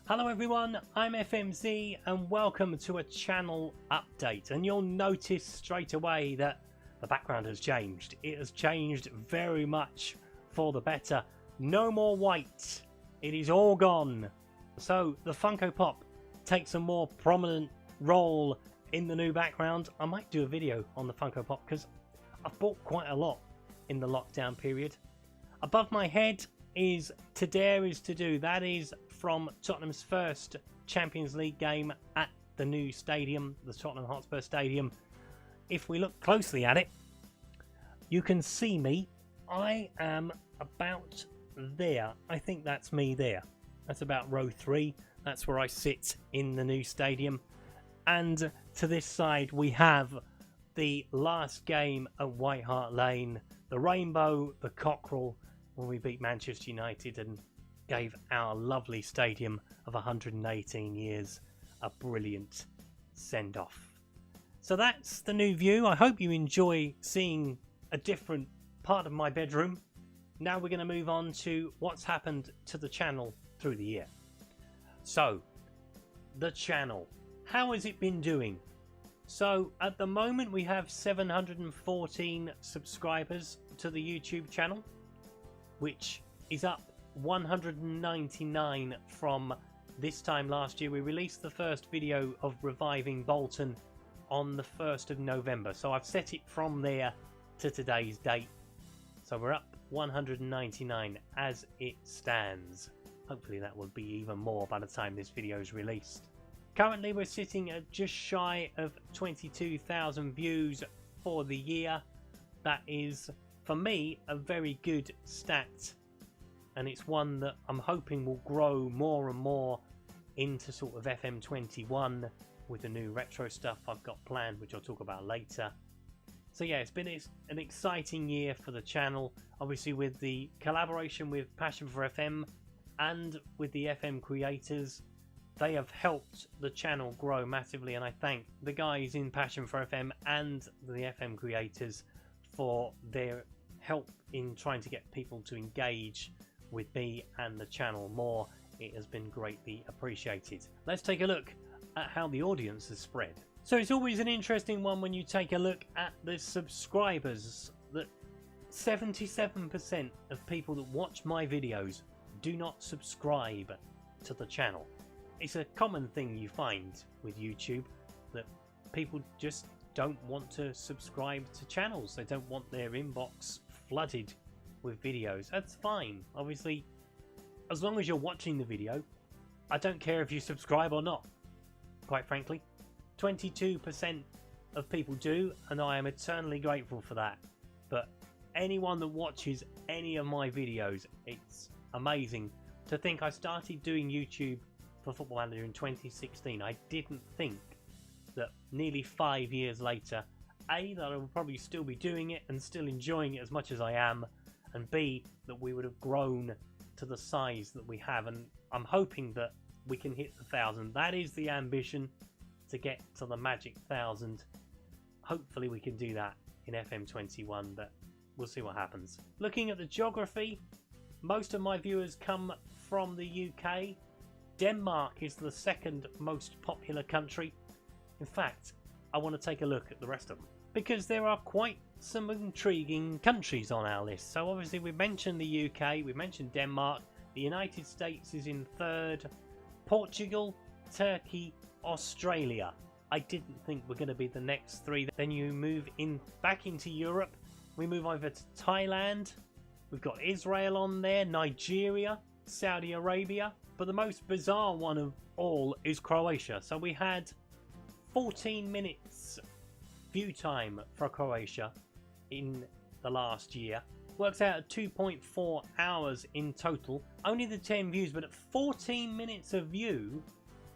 Hello everyone, I'm FMZ and welcome to a channel update. And you'll notice straight away that the background has changed. It has changed very much for the better. No more white. It is all gone. So the Funko Pop takes a more prominent role in the new background. I might do a video on the Funko Pop because I've bought quite a lot in the lockdown period. Above my head is To Dare Is To Do. That is from Tottenham's first Champions League game at the new stadium, the Tottenham Hotspur Stadium. If we look closely at it, you can see me. I am about there. I think that's me there. That's about row 3. That's where I sit in the new stadium. And to this side we have the last game at White Hart Lane, the rainbow, the cockerel, when we beat Manchester United and gave our lovely stadium of 118 years a brilliant send-off. So that's the new view. I hope you enjoy seeing a different part of my bedroom. Now we're going to move on to what's happened to the channel through the year. So, the channel. How has it been doing? So, at the moment we have 714 subscribers to the YouTube channel, which is up 199 from this time last year. We released the first video of reviving Bolton on the 1st of November. So I've set it from there to today's date. So we're up 199 as it stands. Hopefully that will be even more by the time this video is released. Currently we're sitting at just shy of 22,000 views for the year. That is, for me, a very good stat. And it's one that I'm hoping will grow more and more into sort of FM21 with the new retro stuff I've got planned, which I'll talk about later. So yeah, it's been an exciting year for the channel, obviously with the collaboration with Passion for FM and with the FM creators. They have helped the channel grow massively, and I thank the guys in Passion for FM and the FM creators for their help in trying to get people to engage with me and the channel more. It has been greatly appreciated. Let's take a look at how the audience has spread. So it's always an interesting one when you take a look at the subscribers, that 77% of people that watch my videos do not subscribe to the channel. It's a common thing you find with YouTube, that people just don't want to subscribe to channels. They don't want their inbox flooded with videos. That's fine. Obviously, as long as you're watching the video, I don't care if you subscribe or not. Quite frankly, 22% of people do, and I am eternally grateful for that. But anyone that watches any of my videos, it's amazing to think I started doing YouTube for Football Manager in 2016. I didn't think that nearly 5 years later, A, that I would probably still be doing it and still enjoying it as much as I am, and B, that we would have grown to the size that we have. And I'm hoping that we can hit the 1,000. That is the ambition, to get to the magic 1,000. Hopefully we can do that in FM21, but we'll see what happens. Looking at the geography, most of my viewers come from the UK. Denmark is the second most popular country. In fact, I want to take a look at the rest of them, because there are quite some intriguing countries on our list. So obviously we mentioned the UK, we mentioned Denmark, the United States is in 3rd, Portugal, Turkey, Australia. I didn't think we're going to be the next 3. Then you move in back into Europe, we move over to Thailand, we've got Israel on there, Nigeria, Saudi Arabia, but the most bizarre one of all is Croatia. So we had 14 minutes view time for Croatia in the last year. Works out at 2.4 hours in total. Only the 10 views, but at 14 minutes of view,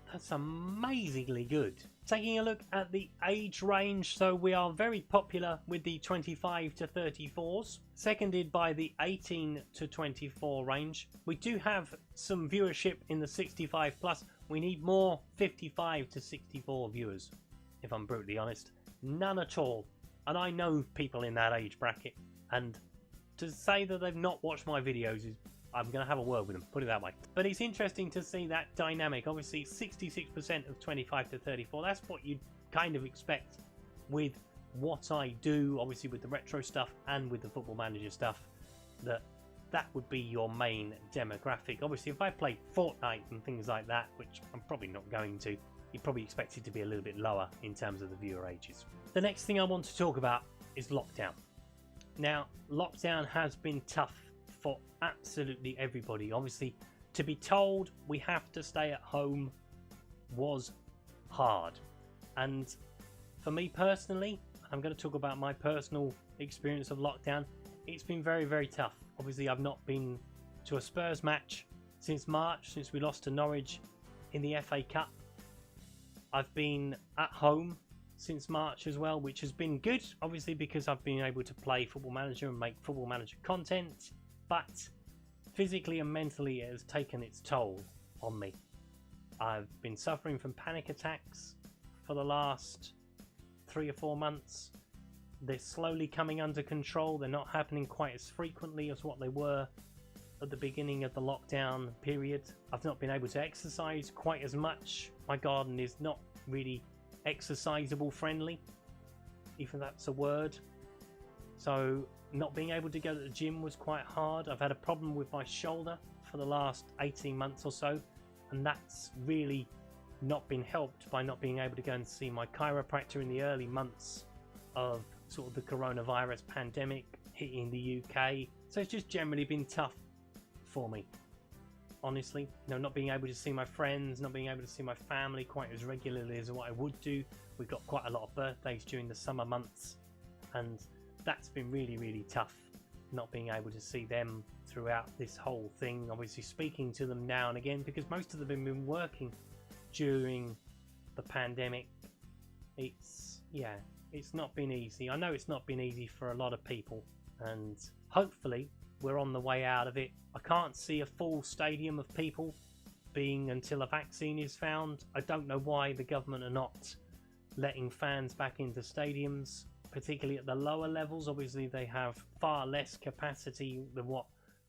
that's amazingly good. Taking a look at the age range, so we are very popular with the 25 to 34s, seconded by the 18 to 24 range. We do have some viewership in the 65 plus. We need more 55 to 64 viewers, if I'm brutally honest. None at all. And I know people in that age bracket, and to say that they've not watched my videos is I'm going to have a word with them, put it that way. But it's interesting to see that dynamic. Obviously, 66% of 25 to 34. That's what you'd kind of expect with what I do, obviously with the retro stuff and with the Football Manager stuff, that would be your main demographic. Obviously, if I played Fortnite and things like that, which I'm probably not going to, you'd probably expect it to be a little bit lower in terms of the viewer ages. The next thing I want to talk about is lockdown. Now, lockdown has been tough for absolutely everybody. Obviously, to be told we have to stay at home was hard. And for me personally, I'm going to talk about my personal experience of lockdown. It's been very, very tough. Obviously, I've not been to a Spurs match since March, since we lost to Norwich in the FA Cup. I've been at home since March as well, which has been good, obviously, because I've been able to play Football Manager and make Football Manager content. But physically and mentally, it has taken its toll on me. I've been suffering from panic attacks for the last 3 or 4 months. They're slowly coming under control. They're not happening quite as frequently as what they were at the beginning of the lockdown period. I've not been able to exercise quite as much. My garden is not really exercisable friendly, if that's a word. So not being able to go to the gym was quite hard. I've had a problem with my shoulder for the last 18 months or so, and that's really not been helped by not being able to go and see my chiropractor in the early months of sort of the coronavirus pandemic hitting the UK. So it's just generally been tough for me, honestly. You know, not being able to see my friends, not being able to see my family quite as regularly as what I would do. We've got quite a lot of birthdays during the summer months, and that's been really, really tough, not being able to see them throughout this whole thing. Obviously speaking to them now and again, because most of them have been working during the pandemic. It's not been easy. I know it's not been easy for a lot of people, and hopefully we're on the way out of it. I can't see a full stadium of people being until a vaccine is found. I don't know why the government are not letting fans back into stadiums, particularly at the lower levels. Obviously they have far less capacity than what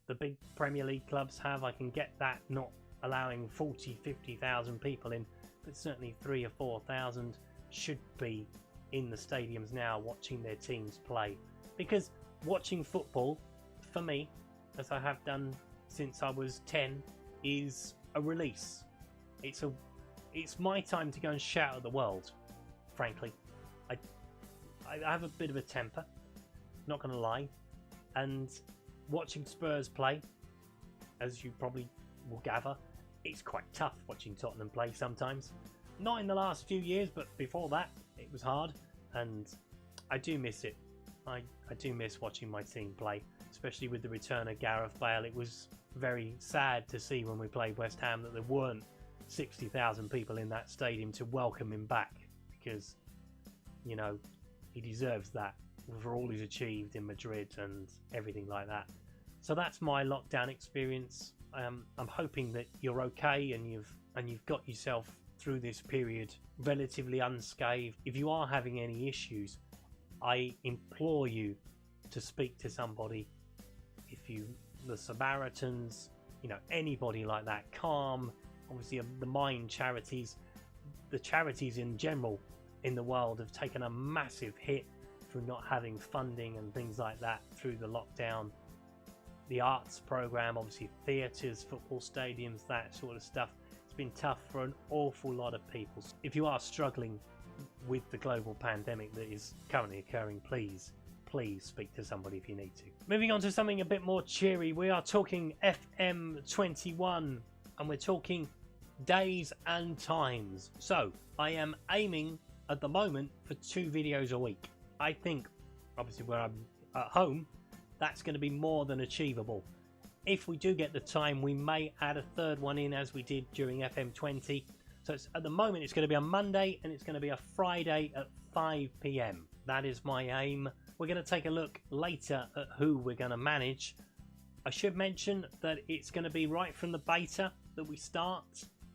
the big Premier League clubs have. I can get that, not allowing 40,000-50,000 people in, but certainly 3,000 or 4,000 should be in the stadiums now watching their teams play. Because watching football, for me, as I have done since I was 10, is a release. It's my time to go and shout at the world, frankly. I have a bit of a temper, not going to lie, and watching Spurs play, as you probably will gather, it's quite tough watching Tottenham play sometimes. Not in the last few years, but before that it was hard, and I do miss it. I do miss watching my team play, especially with the return of Gareth Bale. It was very sad to see when we played West Ham that there weren't 60,000 people in that stadium to welcome him back, because, you know, he deserves that for all he's achieved in Madrid and everything like that. So that's my lockdown experience. I'm hoping that you're okay and you've got yourself through this period relatively unscathed. If you are having any issues, I implore you to speak to somebody. The Samaritans, you know, anybody like that, Calm, obviously the Mind Charities, the charities in general in the world have taken a massive hit through not having funding and things like that through the lockdown. The arts program, obviously theatres, football stadiums, that sort of stuff. It's been tough for an awful lot of people. If you are struggling with the global pandemic that is currently occurring, please speak to somebody if you need to. Moving on to something a bit more cheery, we are talking FM21, and we're talking days and times. So I am aiming at the moment for 2 videos a week. I think, obviously where I'm at home, that's going to be more than achievable. If we do get the time, we may add a 3rd one in, as we did during FM20. So at the moment it's going to be a Monday and it's going to be a Friday at 5 PM. That is my aim. We're going to take a look later at who we're going to manage. I should mention that it's going to be right from the beta that we start.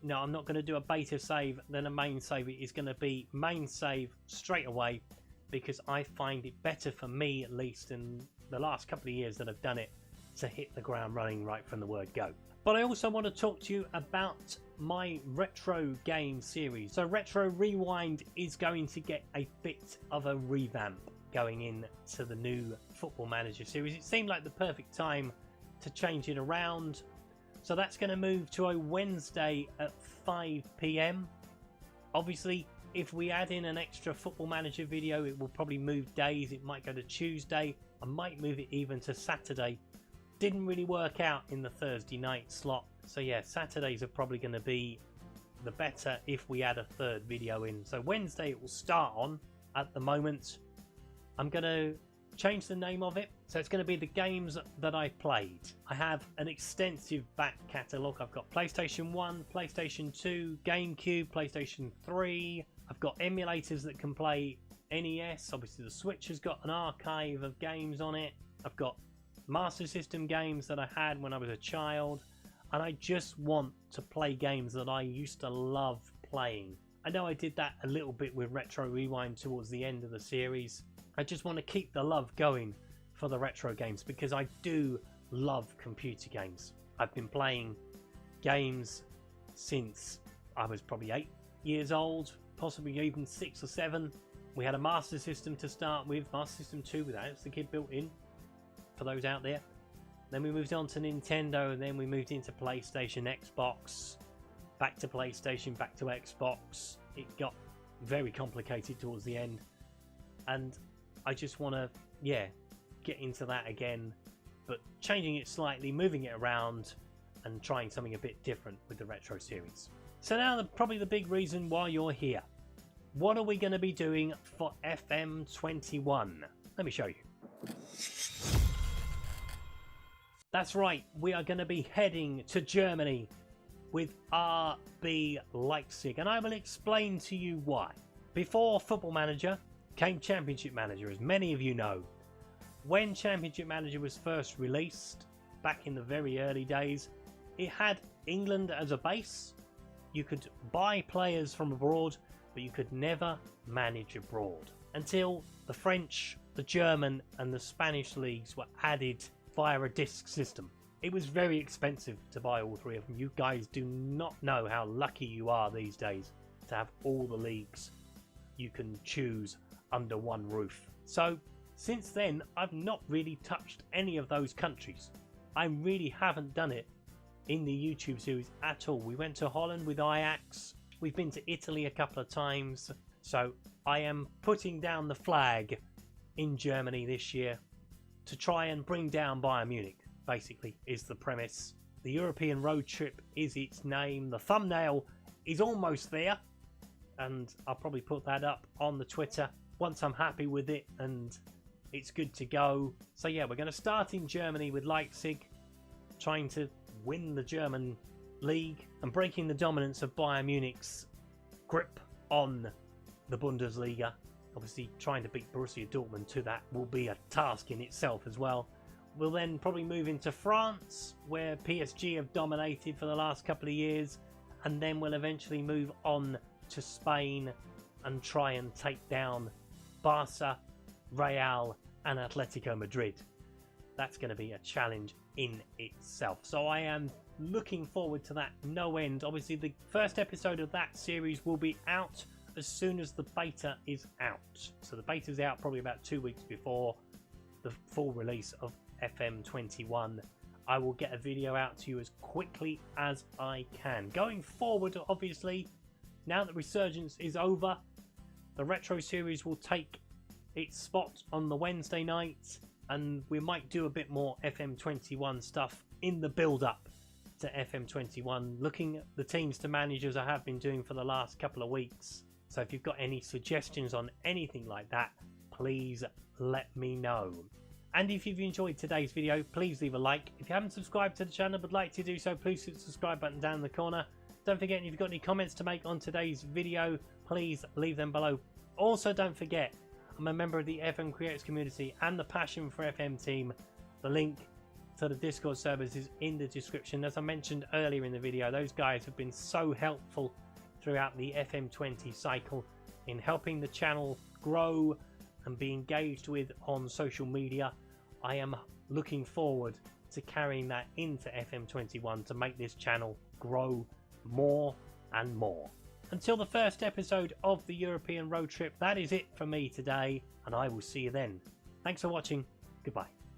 No, I'm not going to do a beta save then a main save. It is going to be main save straight away, because I find it better for me, at least in the last couple of years that I've done it, to hit the ground running right from the word go. But I also want to talk to you about my retro game series. So Retro Rewind is going to get a bit of a revamp going into the new Football Manager series. It seemed like the perfect time to change it around. So that's going to move to a Wednesday at 5 PM. Obviously, if we add in an extra Football Manager video, it will probably move days. It might go to Tuesday. I might move it even to Saturday. Didn't really work out in the Thursday night slot. So yeah, Saturdays are probably going to be the better if we add a third video in. So Wednesday it will start on. At the moment, I'm going to change the name of it. So it's going to be the games that I played. I have an extensive back catalogue. I've got PlayStation 1, PlayStation 2, GameCube, PlayStation 3. I've got emulators that can play NES. Obviously the Switch has got an archive of games on it. I've got Master System games that I had when I was a child, and I just want to play games that I used to love playing. I know I did that a little bit with Retro Rewind towards the end of the series. I just want to keep the love going for the retro games because I do love computer games. I've been playing games since I was probably 8 years old, possibly even 6 or 7. We had a Master System to start with, Master System 2 with the kid built in, for those out there. Then we moved on to Nintendo, and then we moved into PlayStation, Xbox, back to PlayStation, back to Xbox. It got very complicated towards the end, and I just want to, yeah, get into that again, but changing it slightly, moving it around, and trying something a bit different with the retro series. So now probably the big reason why you're here. What are we going to be doing for FM21? Let me show you. That's right, we are going to be heading to Germany with RB Leipzig, and I will explain to you why. Before Football Manager came Championship Manager, as many of you know. When Championship Manager was first released, back in the very early days, it had England as a base. You could buy players from abroad, but you could never manage abroad until the French, the German and the Spanish leagues were added via a disc system. It was very expensive to buy all three of them. You guys do not know how lucky you are these days to have all the leagues you can choose under one roof. So since then, I've not really touched any of those countries. I really haven't done it in the YouTube series at all. We went to Holland with Ajax. We've been to Italy a couple of times. So I am putting down the flag in Germany this year to try and bring down Bayern Munich, basically, is the premise. The European road trip is its name. The thumbnail is almost there, and I'll probably put that up on the Twitter once I'm happy with it and it's good to go. So yeah, we're going to start in Germany with Leipzig, trying to win the German league and breaking the dominance of Bayern Munich's grip on the Bundesliga. Obviously, trying to beat Borussia Dortmund to that will be a task in itself as well. We'll then probably move into France, where PSG have dominated for the last couple of years, and then we'll eventually move on to Spain and try and take down Barca, Real and Atletico Madrid. That's going to be a challenge in itself. So I am looking forward to that no end. Obviously, the first episode of that series will be out as soon as the beta is out. So the beta is out probably about 2 weeks before the full release of FM21. I will get a video out to you as quickly as I can. Going forward, obviously, now that Resurgence is over, the retro series will take its spot on the Wednesday night, and we might do a bit more FM21 stuff in the build-up to FM21, looking at the teams to manage as I have been doing for the last couple of weeks. So if you've got any suggestions on anything like that, please let me know. And if you've enjoyed today's video, please leave a like. If you haven't subscribed to the channel but like to do so, please hit the subscribe button down in the corner. Don't forget, if you've got any comments to make on today's video, please leave them below. Also, don't forget, I'm a member of the FM Creators community and the Passion for FM team. The link to the Discord servers is in the description. As I mentioned earlier in the video, those guys have been so helpful throughout the FM20 cycle in helping the channel grow and be engaged with on social media. I am looking forward to carrying that into FM21 to make this channel grow more and more. Until the first episode of the European road trip, that is it for me today, and I will see you then. Thanks for watching. Goodbye.